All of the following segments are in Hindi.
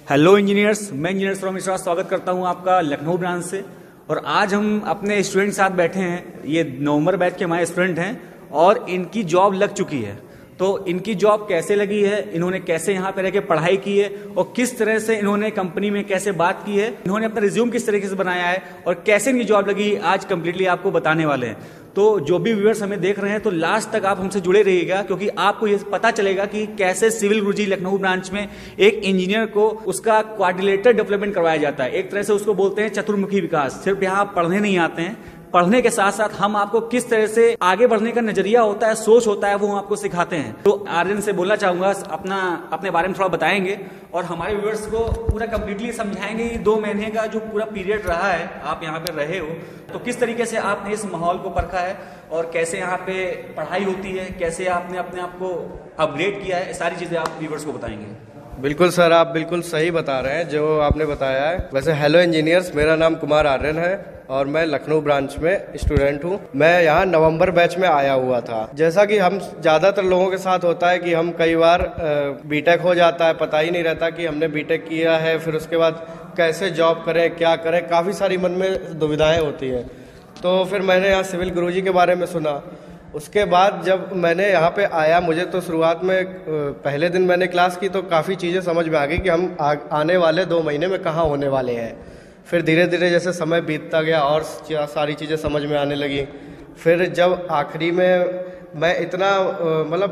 हेलो इंजीनियर्स, मैं इंजीनियर सौरभ मिश्रा स्वागत करता हूं आपका लखनऊ ब्रांच से। और आज हम अपने स्टूडेंट के साथ बैठे हैं। ये नवंबर बैच के हमारे स्टूडेंट हैं और इनकी जॉब लग चुकी है। तो इनकी जॉब कैसे लगी है, इन्होंने कैसे यहाँ पे रह के पढ़ाई की है और किस तरह से इन्होंने कंपनी में कैसे बात की है, इन्होंने अपना रिज्यूम किस तरीके से बनाया है और कैसे इनकी जॉब लगी, आज कंप्लीटली आपको बताने वाले हैं। तो जो भी व्यूअर्स हमें देख रहे हैं तो लास्ट तक आप हमसे जुड़े रहिएगा, क्योंकि आपको ये पता चलेगा कि कैसे सिविल गुरुजी लखनऊ ब्रांच में एक इंजीनियर को उसका क्वाड्रिलेटरल डेवलपमेंट करवाया जाता है। एक तरह से उसको बोलते हैं चतुर्मुखी विकास। सिर्फ यहाँ पढ़ने नहीं आते हैं, पढ़ने के साथ साथ हम आपको किस तरह से आगे बढ़ने का नजरिया होता है, सोच होता है, वो हम आपको सिखाते हैं। तो आर्यन से बोलना चाहूंगा, अपने बारे में थोड़ा बताएंगे और हमारे व्यूअर्स को पूरा कंप्लीटली समझाएंगे। 2 महीने का जो पूरा पीरियड रहा है, आप यहाँ पे रहे हो, तो किस तरीके से आपने इस माहौल को परखा है और कैसे यहाँ पे पढ़ाई होती है, कैसे आपने अपने आप को अपग्रेड किया है, सारी चीजें आप व्यूअर्स को बताएंगे। बिल्कुल सर, आप बिल्कुल सही बता रहे हैं जो आपने बताया है। वैसे हेलो इंजीनियर्स, मेरा नाम कुमार आर्यन है और मैं लखनऊ ब्रांच में स्टूडेंट हूँ। मैं यहाँ नवंबर बैच में आया हुआ था। जैसा कि हम ज़्यादातर लोगों के साथ होता है कि हम कई बार बीटेक हो जाता है, पता ही नहीं रहता कि हमने बीटेक किया है, फिर उसके बाद कैसे जॉब करें, क्या करें, काफ़ी सारी मन में दुविधाएँ होती हैं। तो फिर मैंने यहाँ सिविल गुरुजी के बारे में सुना। उसके बाद जब मैंने यहाँ पे आया, मुझे तो शुरुआत में पहले दिन मैंने क्लास की तो काफ़ी चीज़ें समझ में आ गई कि हम आने वाले 2 महीने में कहाँ होने वाले हैं। फिर धीरे धीरे जैसे समय बीतता गया और सारी चीज़ें समझ में आने लगी। फिर जब आखिरी में मैं इतना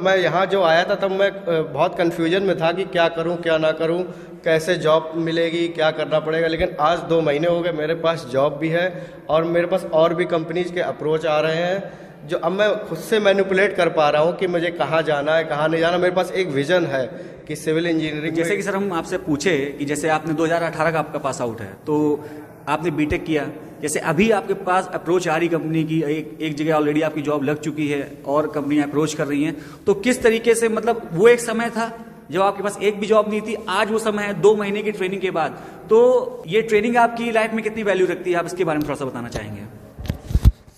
मैं यहाँ जो आया था तब मैं बहुत कन्फ्यूजन में था कि क्या करूँ क्या ना करूँ, कैसे जॉब मिलेगी, क्या करना पड़ेगा। लेकिन आज 2 महीने हो गए, मेरे पास जॉब भी है और मेरे पास और भी कंपनीज़ के अप्रोच आ रहे हैं जो अब मैं खुद से मैनिपुलेट कर पा रहा हूँ कि मुझे कहाँ जाना है, कहाँ नहीं जाना। मेरे पास एक विजन है कि सिविल इंजीनियरिंग, जैसे कि सर हम आपसे पूछे कि जैसे आपने 2018 का आपका पास आउट है, तो आपने बीटेक किया, जैसे अभी आपके पास अप्रोच आ रही कंपनी की, एक जगह ऑलरेडी आपकी जॉब लग चुकी है और कंपनियां अप्रोच कर रही हैं, तो किस तरीके से वो एक समय था जब आपके पास एक भी जॉब नहीं थी, आज वो समय है 2 महीने की ट्रेनिंग के बाद। तो ये ट्रेनिंग आपकी लाइफ में कितनी वैल्यू रखती है, आप इसके बारे में थोड़ा सा बताना चाहेंगे।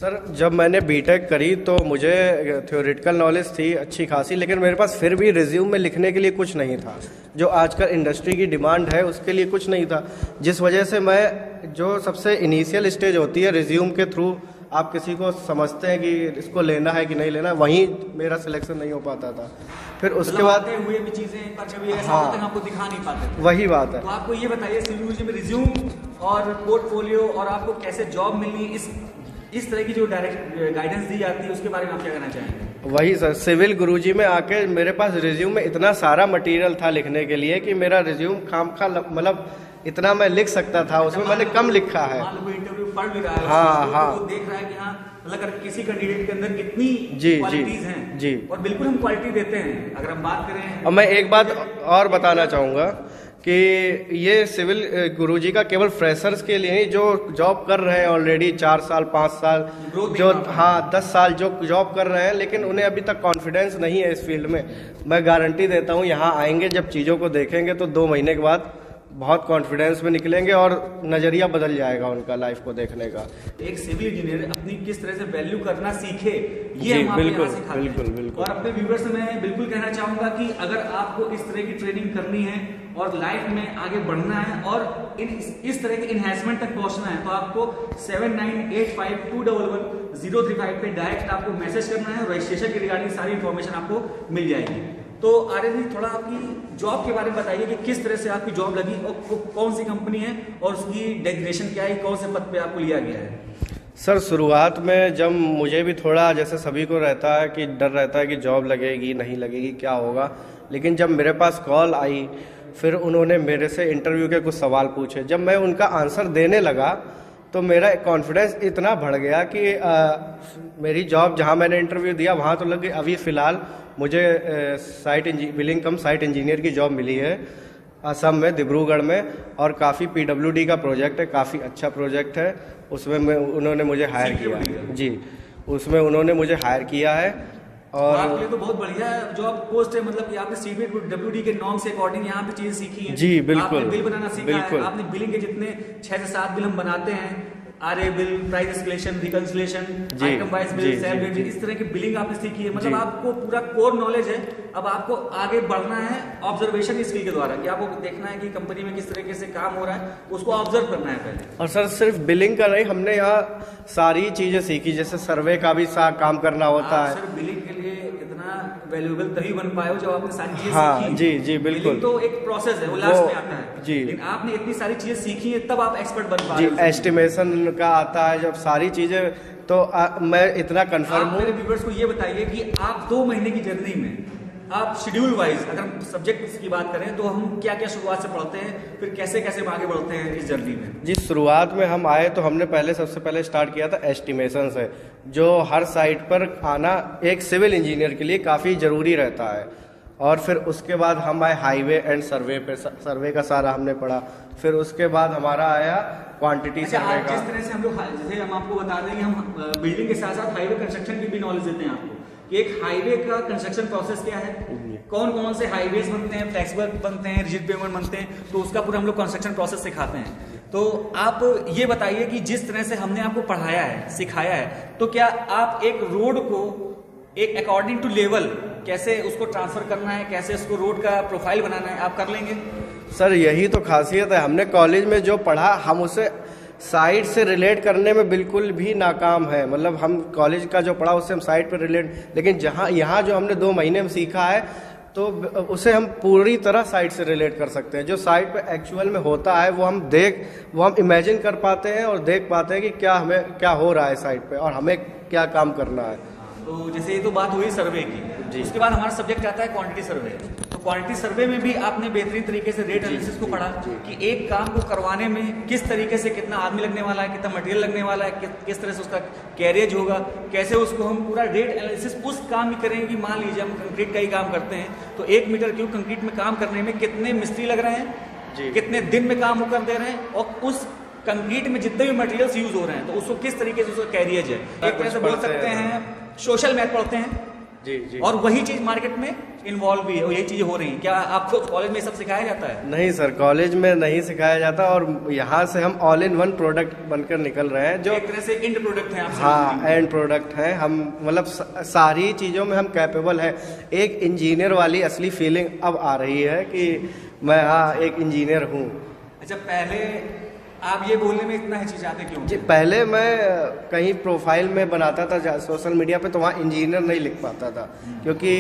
सर, जब मैंने बीटेक करी तो मुझे थ्योरेटिकल नॉलेज थी अच्छी खासी, लेकिन मेरे पास फिर भी रिज्यूम में लिखने के लिए कुछ नहीं था। जो आजकल इंडस्ट्री की डिमांड है उसके लिए कुछ नहीं था, जिस वजह से मैं जो सबसे इनिशियल स्टेज होती है रिज्यूम के थ्रू आप किसी को समझते हैं कि इसको लेना है कि नहीं लेना, वहीं मेरा सिलेक्शन नहीं हो पाता था। फिर उसके बाद हुए भी चीजें पर कभी ऐसा होता है आपको दिखा नहीं पाते। वही बात है। तो आपको ये बताइए सिविल में रिज्यूम और पोर्टफोलियो और आपको कैसे जॉब मिलनी, इस तरह की जो डायरेक्ट गाइडेंस दी जाती है उसके बारे में आप क्या कहना चाहेंगे। वही सर, सिविल गुरुजी में आके मेरे पास रिज्यूम में इतना सारा मटेरियल था लिखने के लिए कि मेरा रिज्यूम खामखा इतना मैं लिख सकता था, उसमें मैंने कम लिखा है। इंटरव्यू पढ़ भी रहा है, हाँ, तो देख रहा है कि हाँ किसी कैंडिडेट के अंदर कितनी क्वालिटीज हैं जी, और बिल्कुल हम क्वालिटी देते हैं। अगर हम बात करें, और मैं एक बात और बताना चाहूँगा कि ये सिविल गुरुजी का केवल फ्रेशर्स के लिए ही, जो जॉब कर रहे हैं ऑलरेडी 4 साल 5 साल, जो 10 साल जो जॉब कर रहे हैं लेकिन उन्हें अभी तक कॉन्फिडेंस नहीं है इस फील्ड में, मैं गारंटी देता हूँ यहाँ आएंगे जब चीज़ों को देखेंगे तो 2 महीने के बाद बहुत कॉन्फिडेंस में निकलेंगे और नज़रिया बदल जाएगा उनका लाइफ को देखने का। एक सिविल इंजीनियर अपनी किस तरह से वैल्यू करना सीखे, ये हम बिल्कुल सिखाते हैं। बिल्कुल। और अपने व्यूअर्स से मैं बिल्कुल कहना चाहूंगा कि अगर आपको इस तरह की ट्रेनिंग करनी है और लाइफ में आगे बढ़ना है और इस तरह के इन्हेंसमेंट तक पहुंचना है, तो आपको 7985211035 पे डायरेक्ट आपको मैसेज करना है। रजिस्ट्रेशन के रिगार्डिंग सारी इन्फॉर्मेशन आपको मिल जाएगी। तो आर्यन जी, थोड़ा आपकी जॉब के बारे में बताइए कि किस तरह से आपकी जॉब लगी और कौन सी कंपनी है और उसकी डेजिग्नेशन क्या है, कौन से पद पे आपको लिया गया है। सर, शुरुआत में जब मुझे भी थोड़ा जैसे सभी को रहता है कि डर रहता है कि जॉब लगेगी नहीं लगेगी क्या होगा, लेकिन जब मेरे पास कॉल आई, फिर उन्होंने मेरे से इंटरव्यू के कुछ सवाल पूछे, जब मैं उनका आंसर देने लगा तो मेरा कॉन्फिडेंस इतना बढ़ गया कि मेरी जॉब जहां मैंने इंटरव्यू दिया वहां तो लग गई। अभी फ़िलहाल मुझे बिलिंग कम साइट इंजीनियर की जॉब मिली है असम में, डिब्रूगढ़ में, और काफ़ी PWD का प्रोजेक्ट है, काफ़ी अच्छा प्रोजेक्ट है। उसमें उन्होंने मुझे हायर किया जी, उसमें उन्होंने मुझे हायर किया है। और आपके लिए तो बहुत बढ़िया जॉब पोस्ट है, मतलब कि आपने CPWD के नॉर्म से अकॉर्डिंग यहाँ पे चीजें सीखी हैं। जी बिल्कुल, आपने बिल बनाना सीखा है, आपने बिलिंग के जितने 6 से 7 बिल हम बनाते हैं RA bill, price escalation, reconciliation, item wise bill, sale rate, इस तरह की बिलिंग आपने सीखी है। मतलब आपको पूरा कोर नॉलेज है। अब आपको आगे बढ़ना है ऑब्जर्वेशन स्किल के द्वारा, कि आपको देखना है कि कंपनी में किस तरीके से काम हो रहा है, उसको ऑब्जर्व करना है पहले। और सर सिर्फ बिलिंग का नहीं, हमने यहाँ सारी चीजें सीखी, जैसे सर्वे का भी काम करना होता है। सर बिलिंग के लिए इतना वैल्यूएबल तभी बन पाए हो जब आपने सारी चीजें हाँ, सीखी। जी जी बिल्कुल। बिलिंग तो एक प्रोसेस है, वो लास्ट में आता है जी। लेकिन आपने इतनी सारी चीजें सीखी है तब आप एक्सपर्ट बन पा जी। रहे हो। एस्टिमेशन का आता है जब सारी चीजें, तो मैं इतना कंफर्म हूँ। मेरे व्यूअर्स को ये बताइए कि आप 2 महीने की जर्नी में आप शेड्यूल वाइज अगर हम सब्जेक्ट की बात करें तो हम क्या क्या शुरुआत से पढ़ते हैं, फिर कैसे कैसे आगे बढ़ते हैं इस जर्नी में? जी, शुरुआत में हम आए तो हमने सबसे पहले स्टार्ट किया था एस्टिमेशन से, जो हर साइट पर आना एक सिविल इंजीनियर के लिए काफ़ी ज़रूरी रहता है। और फिर उसके बाद हम आए हाईवे एंड सर्वे पे, सर्वे का सारा हमने पढ़ा। फिर उसके बाद हमारा आया क्वांटिटी सर्वे का। जिस तरह से हम लोग, जैसे हम आपको बता दें कि हम बिल्डिंग के साथ साथ हाईवे कंस्ट्रक्शन की भी नॉलेज देते हैं आपको, कि एक हाईवे का कंस्ट्रक्शन प्रोसेस क्या है, कौन कौन से हाईवेज बनते हैं, फ्लेक्सिबल बनते हैं, रिजिड पेमेंट बनते हैं, तो उसका पूरा हम लोग कंस्ट्रक्शन प्रोसेस सिखाते हैं। तो आप ये बताइए कि जिस तरह से हमने आपको पढ़ाया है, सिखाया है, तो क्या आप एक रोड को एक अकॉर्डिंग टू लेवल कैसे उसको ट्रांसफर करना है, कैसे उसको रोड का प्रोफाइल बनाना है, आप कर लेंगे? सर यही तो खासियत है, हमने कॉलेज में जो पढ़ा हम उसे साइट से रिलेट करने में बिल्कुल भी नाकाम है। मतलब हम कॉलेज का जो पढ़ा उससे हम साइट पर रिलेट, लेकिन जहाँ यहाँ जो हमने 2 महीने में सीखा है तो उसे हम पूरी तरह साइट से रिलेट कर सकते हैं। जो साइट पे एक्चुअल में होता है वो हम इमेजिन कर पाते हैं और देख पाते हैं कि क्या हो रहा है साइट पे और हमें क्या काम करना है। तो जैसे ये तो बात हुई सर्वे की, उसके बाद हमारा सब्जेक्ट आता है क्वांटिटी सर्वे। तो क्वांटिटी सर्वे में भी आपने बेहतरीन तरीके से रेट एनालिसिस को पढ़ा कि एक काम को करवाने में किस तरीके से कितना आदमी लगने वाला है, कितना मटेरियल लगने वाला है, किस तरह से उसका कैरियज होगा, कैसे उसको हम पूरा रेट एनालिसिस उस काम में करेंगे कि मान लीजिए हम कंक्रीट का ही काम करते हैं तो 1 मीटर क्यूब कंक्रीट में काम करने में कितने मिस्त्री लग रहे हैं, कितने दिन में काम कर दे रहे हैं, और उस कंक्रीट में जितने भी मटेरियल्स यूज हो रहे हैं तो उसको किस तरीके से उसका कैरियज है। एक तरह से बोल सकते हैं सोशल मैथ पढ़ते हैं। जी जी। और वही चीज मार्केट में इन्वॉल्व भी है और यही चीजें हो रही हैं। क्या आपको कॉलेज में सब सिखाया जाता है? नहीं सर, कॉलेज में नहीं सिखाया जाता और यहाँ से हम ऑल इन वन प्रोडक्ट बनकर निकल रहे हैं, जो एक तरह से एंड प्रोडक्ट है। हाँ, एंड प्रोडक्ट है हम। मतलब सारी चीज़ों में हम कैपेबल है। एक इंजीनियर वाली असली फीलिंग अब आ रही है कि मैं एक इंजीनियर हूँ। अच्छा, पहले आप ये बोलने में इतना हिचकिचाते क्यों? जी, पहले मैं कहीं प्रोफाइल में बनाता था सोशल मीडिया पे तो वहाँ इंजीनियर नहीं लिख पाता था, क्योंकि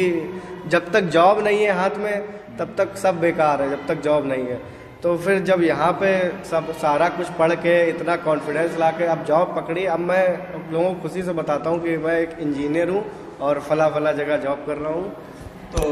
जब तक जॉब नहीं है हाथ में तब तक सब बेकार है, जब तक जॉब नहीं है। तो फिर जब यहाँ पे सब सारा कुछ पढ़ के इतना कॉन्फिडेंस ला के अब जॉब पकड़ी, अब मैं लोगों को खुशी से बताता हूँ कि मैं एक इंजीनियर हूँ और फला जगह जॉब कर रहा हूँ। तो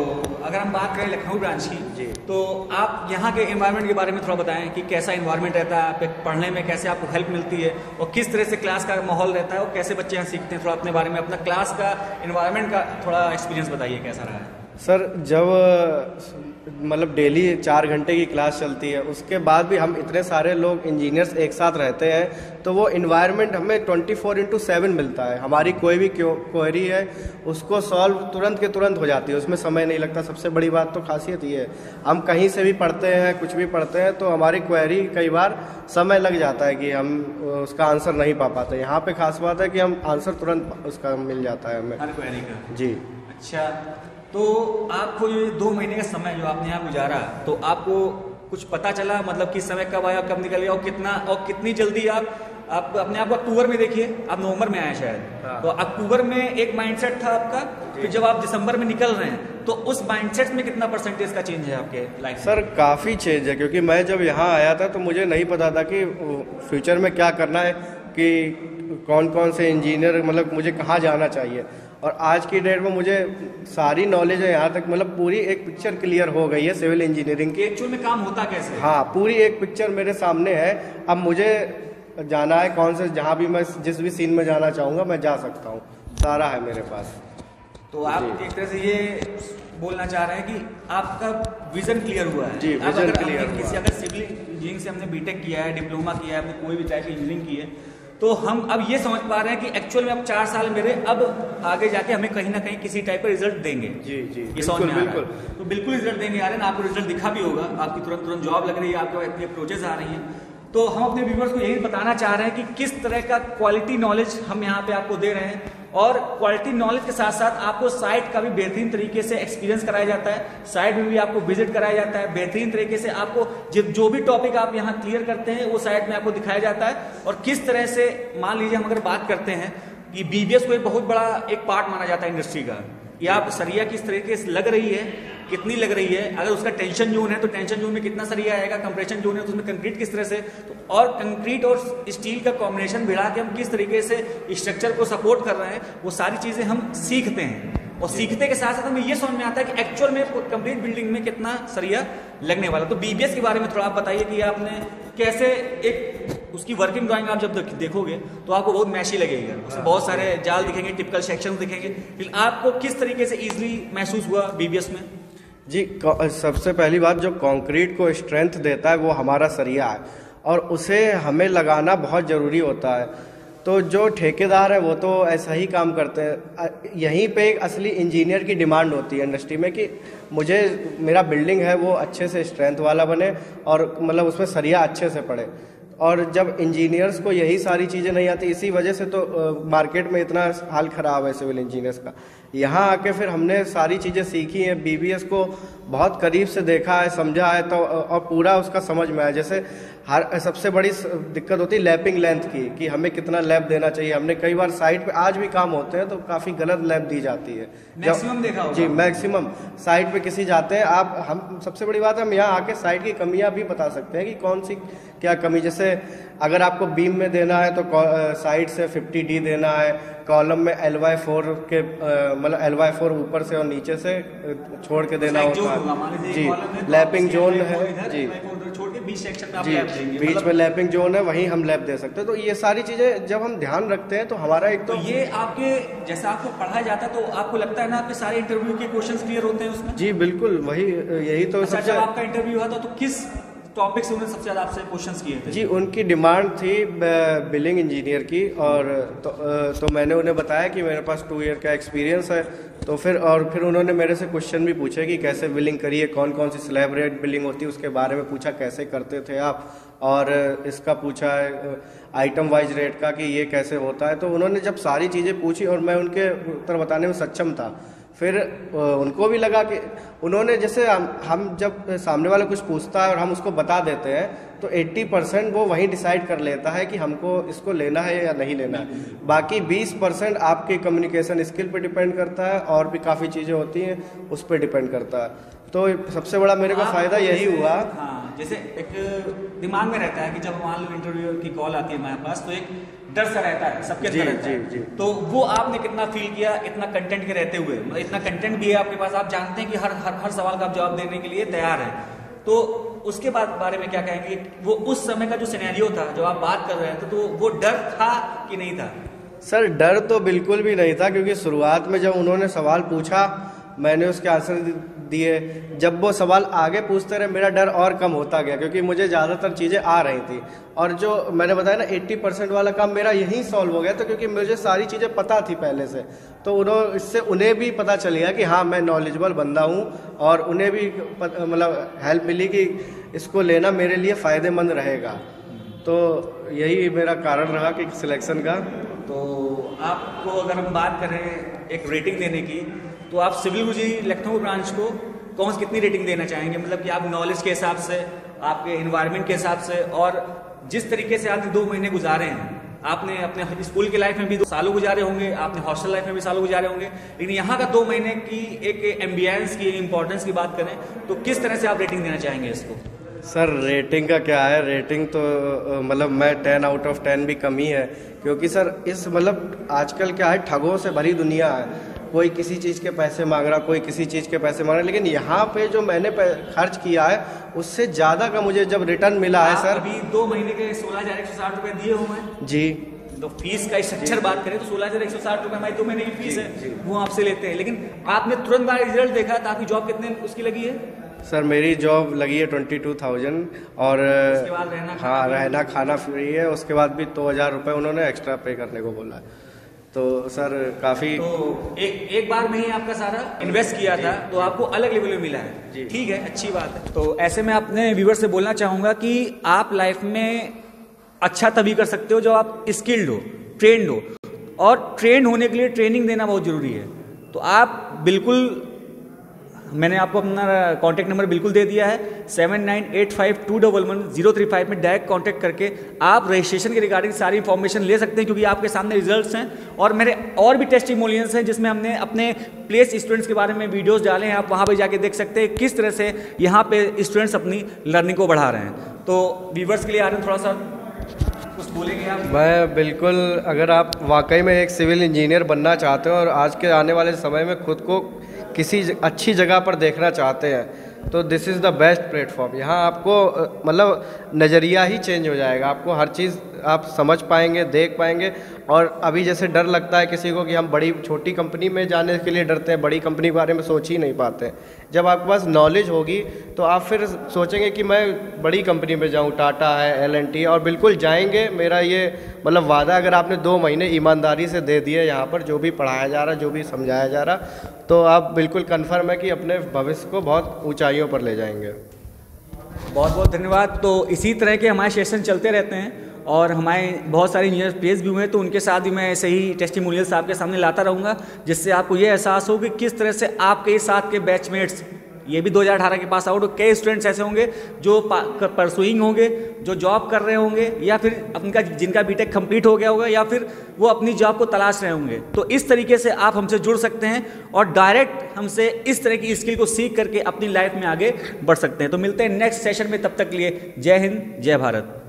अगर हम बात करें लखनऊ ब्रांच की, तो आप यहाँ के एनवायरनमेंट के बारे में थोड़ा बताएं कि कैसा एनवायरनमेंट रहता है, आप पढ़ने में कैसे आपको हेल्प मिलती है और किस तरह से क्लास का माहौल रहता है और कैसे बच्चे यहाँ सीखते हैं। थोड़ा अपने बारे में, अपना क्लास का एनवायरनमेंट का थोड़ा एक्सपीरियंस बताइए, कैसा रहा है? सर जब मतलब डेली 4 घंटे की क्लास चलती है, उसके बाद भी हम इतने सारे लोग इंजीनियर्स एक साथ रहते हैं तो वो इन्वायरमेंट हमें 24/7 मिलता है। हमारी कोई भी क्वेरी है उसको सॉल्व तुरंत के तुरंत हो जाती है, उसमें समय नहीं लगता। सबसे बड़ी बात तो खासियत ये है, हम कहीं से भी पढ़ते हैं, कुछ भी पढ़ते हैं तो हमारी क्वेरी कई बार समय लग जाता है कि हम उसका आंसर नहीं पा पाते। यहाँ पे खास बात है कि हम आंसर तुरंत उसका मिल जाता है हमें, हर क्वेरी का। जी। अच्छा, तो आपको ये 2 महीने का समय जो आपने यहाँ गुजारा, तो आपको कुछ पता चला मतलब कि समय कब आया, कब निकल गया, और कितनी जल्दी आप अपने आप को अक्टूबर में देखिए, आप नवंबर में आए शायद, तो अक्टूबर में एक माइंडसेट था आपका, फिर जब आप दिसंबर में निकल रहे हैं तो उस माइंडसेट में कितना परसेंटेज का चेंज है आपके लाइफ में? सर काफ़ी चेंज है, क्योंकि मैं जब यहाँ आया था तो मुझे नहीं पता था कि फ्यूचर में क्या करना है, कि कौन कौन से इंजीनियर, मतलब मुझे कहाँ जाना चाहिए। और आज की डेट में मुझे सारी नॉलेज है यहाँ तक, मतलब पूरी एक पिक्चर क्लियर हो गई है सिविल इंजीनियरिंग की। एक्चुअल में काम होता कैसे? हाँ, पूरी एक पिक्चर मेरे सामने है। अब मुझे जाना है कौन से, जहाँ भी मैं जिस भी सीन में जाना चाहूँगा मैं जा सकता हूँ, सारा है मेरे पास। तो आप एक तरह से ये बोलना चाह रहे हैं कि आपका विजन क्लियर हुआ है। जी, विजन क्लियर हुआ। किसी अगर सिविल इंजीनियरिंग से हमने बीटेक किया है, डिप्लोमा किया है, हमने कोई भी टाइप की इंजीनियरिंग की है, तो हम अब ये समझ पा रहे हैं कि एक्चुअल में अब 4 साल मेरे अब आगे जाके हमें कहीं ना कहीं किसी टाइप का रिजल्ट देंगे। जी जी, ये समझ में आ रहा है। तो बिल्कुल रिजल्ट देंगे आ रहे हैं, आपको रिजल्ट दिखा भी होगा, आपकी तुरंत जॉब लग रही है, आपको इतनी अप्रोचेज आ रही हैं। तो हम अपने व्यूवर्स को यही बताना चाह रहे हैं कि किस तरह का क्वालिटी नॉलेज हम यहाँ पे आपको दे रहे हैं, और क्वालिटी नॉलेज के साथ साथ आपको साइट का भी बेहतरीन तरीके से एक्सपीरियंस कराया जाता है, साइट में भी आपको विजिट कराया जाता है, बेहतरीन तरीके से आपको जो भी टॉपिक आप यहाँ क्लियर करते हैं वो साइट में आपको दिखाया जाता है। और किस तरह से, मान लीजिए हम अगर बात करते हैं कि बीबीएस को एक बहुत बड़ा एक पार्ट माना जाता है इंडस्ट्री का, कि आप सरिया किस तरीके से लग रही है, कितनी लग रही है, अगर उसका टेंशन जोन है तो टेंशन जोन में कितना सरिया आएगा, कंप्रेशन जोन है तो उसमें कंक्रीट किस तरह से, तो और कंक्रीट और स्टील का कॉम्बिनेशन भिड़ा के हम किस तरीके से स्ट्रक्चर को सपोर्ट कर रहे हैं, वो सारी चीजें हम सीखते हैं। और सीखते के साथ साथ हमें ये समझ में आता है कि एक्चुअल में कंप्लीट बिल्डिंग में कितना सरिया लगने वाला। तो बीबीएस के बारे में थोड़ा आप बताइए कि आपने कैसे, एक उसकी वर्किंग ड्राइंग आप जब देखोगे तो आपको बहुत मैशी लगेगा, उसमें बहुत सारे जाल दिखेंगे, टिपिकल सेक्शन दिखेंगे, लेकिन आपको किस तरीके से इजीली महसूस हुआ बीबीएस में? जी, सबसे पहली बात, जो कंक्रीट को स्ट्रेंथ देता है वो हमारा सरिया है, और उसे हमें लगाना बहुत ज़रूरी होता है। तो जो ठेकेदार है वो तो ऐसा ही काम करते हैं। यहीं पे एक असली इंजीनियर की डिमांड होती है इंडस्ट्री में कि मुझे, मेरा बिल्डिंग है वो अच्छे से स्ट्रेंथ वाला बने और मतलब उसमें सरिया अच्छे से पड़े। और जब इंजीनियर्स को यही सारी चीज़ें नहीं आती, इसी वजह से तो मार्केट में इतना हाल ख़राब है सिविल इंजीनियर्स का। यहाँ आके फिर हमने सारी चीज़ें सीखी हैं, बीबीएस को बहुत करीब से देखा है, समझा है, तो और पूरा उसका समझ में आया। जैसे हर सबसे बड़ी दिक्कत होती है लैपिंग लेंथ की, कि हमें कितना लैप देना चाहिए। हमने कई बार साइट पे आज भी काम होते हैं तो काफ़ी गलत लैप दी जाती है, मैक्सिमम देखा होगा। जी, मैक्सिमम साइट पे किसी जाते हैं आप, हम सबसे बड़ी बात है हम यहाँ आके साइट की कमियाँ भी बता सकते हैं कि कौन सी क्या कमी। जैसे अगर आपको बीम में देना है तो साइड से 50D देना है, कॉलम में LY4 के मतलब LY4 ऊपर से और नीचे से छोड़ के देना होता है। जी, लैपिंग जोन है, जी जी, बीच में लैपिंग जोन है, वहीं हम लैप दे सकते हैं। तो ये सारी चीजें जब हम ध्यान रखते हैं तो हमारा एक तो ये आपके जैसा आपको पढ़ाया जाता है, तो आपको लगता है ना आपके सारे इंटरव्यू के क्वेश्चंस क्लियर होते हैं उसमें? जी बिल्कुल, वही यही तो अच्छा, जब आपका इंटरव्यू हुआ था तो किस टॉपिक से उन्होंने सबसे ज्यादा आपसे क्वेश्चंस किए थे? जी, उनकी डिमांड थी बिलिंग इंजीनियर की, और तो मैंने उन्हें बताया कि मेरे पास 2 ईयर का एक्सपीरियंस है। तो फिर उन्होंने मेरे से क्वेश्चन भी पूछे कि कैसे बिलिंग करिए, कौन कौन सी स्लैब रेट बिलिंग होती है उसके बारे में पूछा, कैसे करते थे आप, और इसका पूछा है आइटम वाइज रेट का कि ये कैसे होता है। तो उन्होंने जब सारी चीज़ें पूछी और मैं उनके उत्तर बताने में सक्षम था, फिर उनको भी लगा कि उन्होंने, जैसे हम जब सामने वाला कुछ पूछता है और हम उसको बता देते हैं तो 80% वो वहीं डिसाइड कर लेता है कि हमको इसको लेना है या नहीं लेना है। बाकी 20% आपके कम्युनिकेशन स्किल पे डिपेंड करता है, और भी काफ़ी चीज़ें होती हैं उस पर डिपेंड करता है। तो सबसे बड़ा मेरे को फ़ायदा यही हुआ। हाँ, जैसे एक दिमाग में रहता है कि जब मान लो इंटरव्यू की कॉल आती है हमारे पास, तो एक डर सा रहता है, सबके अंदर रहता है। जी। तो वो आपने कितना फील किया इतना कंटेंट के रहते हुए? मतलब इतना कंटेंट भी है आपके पास, आप जानते हैं कि हर सवाल का आप जवाब देने के लिए तैयार है, तो उसके बारे में क्या कहेंगे? वो उस समय का जो सिनेरियो था, जब आप बात कर रहे थे, तो वो डर था कि नहीं था? सर, डर तो बिल्कुल भी नहीं था, क्योंकि शुरुआत में जब उन्होंने सवाल पूछा मैंने उसके आंसर दिए। जब वो सवाल आगे पूछते रहे मेरा डर और कम होता गया, क्योंकि मुझे ज़्यादातर चीज़ें आ रही थी, और जो मैंने बताया ना 80% वाला काम मेरा यहीं सॉल्व हो गया था, क्योंकि मुझे सारी चीज़ें पता थी पहले से। तो इससे उन्हें भी पता चल गया कि हाँ मैं नॉलेजेबल बंदा हूँ, और उन्हें भी मतलब हेल्प मिली कि इसको लेना मेरे लिए फ़ायदेमंद रहेगा। तो यही मेरा कारण रहा कि सिलेक्शन का। तो आपको अगर हम बात करें एक रेटिंग देने की, तो आप सिविल इंजीनियरिंग लखनऊ ब्रांच को कितनी रेटिंग देना चाहेंगे? मतलब कि आप नॉलेज के हिसाब से, आपके एनवायरनमेंट के हिसाब से, और जिस तरीके से आपने 2 महीने गुजारे हैं, आपने अपने स्कूल की लाइफ में भी 2 सालों गुजारे होंगे, आपने हॉस्टल लाइफ में भी सालों गुजारे होंगे, लेकिन यहाँ का 2 महीने की एक एम्बियंस की इंपॉर्टेंस की बात करें तो किस तरह से आप रेटिंग देना चाहेंगे इसको? सर, रेटिंग का क्या है, रेटिंग तो मतलब मैं 10 आउट ऑफ 10 भी कम ही है, क्योंकि सर इस मतलब आजकल क्या है, ठगों से भरी दुनिया है। कोई किसी चीज़ के पैसे मांग रहा, कोई किसी चीज़ के पैसे मांग रहा, लेकिन यहाँ पे जो मैंने खर्च किया है उससे ज़्यादा का मुझे जब रिटर्न मिला है सर। अभी 2 महीने के 16,160 रुपये दिए हुए हैं जी। तो फीस का स्ट्रक्चर बात करें तो 16,160 रुपये हमारी 2 महीने की फीस है, वो आपसे लेते हैं। लेकिन आपने तुरंत बाद रिजल्ट देखा तो आपकी जॉब कितने उसकी लगी है? सर, मेरी जॉब लगी है 22,000, और उसके बाद रहना खाना फ्री है। उसके बाद भी 2,000 रुपये उन्होंने एक्स्ट्रा पे करने को बोला है। तो सर काफ़ी तो एक बार में ही आपका सारा इन्वेस्ट किया था, तो आपको अलग लेवल में मिला है। ठीक है, अच्छी बात है। तो ऐसे में अपने व्यूअर से बोलना चाहूँगा कि आप लाइफ में अच्छा तभी कर सकते हो जब आप स्किल्ड हो, ट्रेंड हो, और ट्रेंड होने के लिए ट्रेनिंग देना बहुत ज़रूरी है। तो आप बिल्कुल, मैंने आपको अपना कॉन्टैक्ट नंबर बिल्कुल दे दिया है, 7985211035 में डायरेक्ट कॉन्टैक्ट करके आप रजिस्ट्रेशन के रिगार्डिंग सारी इन्फॉर्मेशन ले सकते हैं, क्योंकि आपके सामने रिजल्ट्स हैं और मेरे और भी टेस्टिमोनियल्स हैं जिसमें हमने अपने प्लेस स्टूडेंट्स के बारे में वीडियोस डाले हैं। आप वहाँ पे जाके देख सकते हैं किस तरह से यहाँ पे स्टूडेंट्स अपनी लर्निंग को बढ़ा रहे हैं। तो व्यूअर्स के लिए आ रहे हैं, थोड़ा सा कुछ बोलेंगे आप? मैं बिल्कुल, अगर आप वाकई में एक सिविल इंजीनियर बनना चाहते हो और आज के आने वाले समय में खुद को किसी अच्छी जगह पर देखना चाहते हैं, तो this is the best platform. यहाँ आपको मतलब नज़रिया ही चेंज हो जाएगा, आपको हर चीज़ आप समझ पाएंगे, देख पाएंगे। और अभी जैसे डर लगता है किसी को कि हम बड़ी छोटी कंपनी में जाने के लिए डरते हैं, बड़ी कंपनी के बारे में सोच ही नहीं पाते। जब आपके पास नॉलेज होगी तो आप फिर सोचेंगे कि मैं बड़ी कंपनी में जाऊँ, टाटा है, L&T, और बिल्कुल जाएंगे। मेरा ये मतलब वादा, अगर आपने 2 महीने ईमानदारी से दे दिए यहाँ पर, जो भी पढ़ाया जा रहा, जो भी समझाया जा रहा, तो आप बिल्कुल कन्फर्म है कि अपने भविष्य को बहुत ऊंचाइयों पर ले जाएंगे। बहुत बहुत धन्यवाद। तो इसी तरह के हमारे सेशन चलते रहते हैं और हमारे बहुत सारे इंजीनियर पेज भी हुए हैं, तो उनके साथ भी मैं ऐसे ही टेस्टिमोनियल्स आपके सामने लाता रहूँगा, जिससे आपको ये एहसास हो कि किस तरह से आपके साथ के बैचमेट्स, ये भी 2018 के पास आउट, कई स्टूडेंट्स ऐसे होंगे जो परसुइंग होंगे, जो जॉब कर रहे होंगे, या फिर उनका जिनका बीटेक कंप्लीट हो गया होगा, या फिर वो अपनी जॉब को तलाश रहे होंगे। तो इस तरीके से आप हमसे जुड़ सकते हैं और डायरेक्ट हमसे इस तरह की स्किल को सीख करके अपनी लाइफ में आगे बढ़ सकते हैं। तो मिलते हैं नेक्स्ट सेशन में, तब तक के लिए जय हिंद, जय भारत।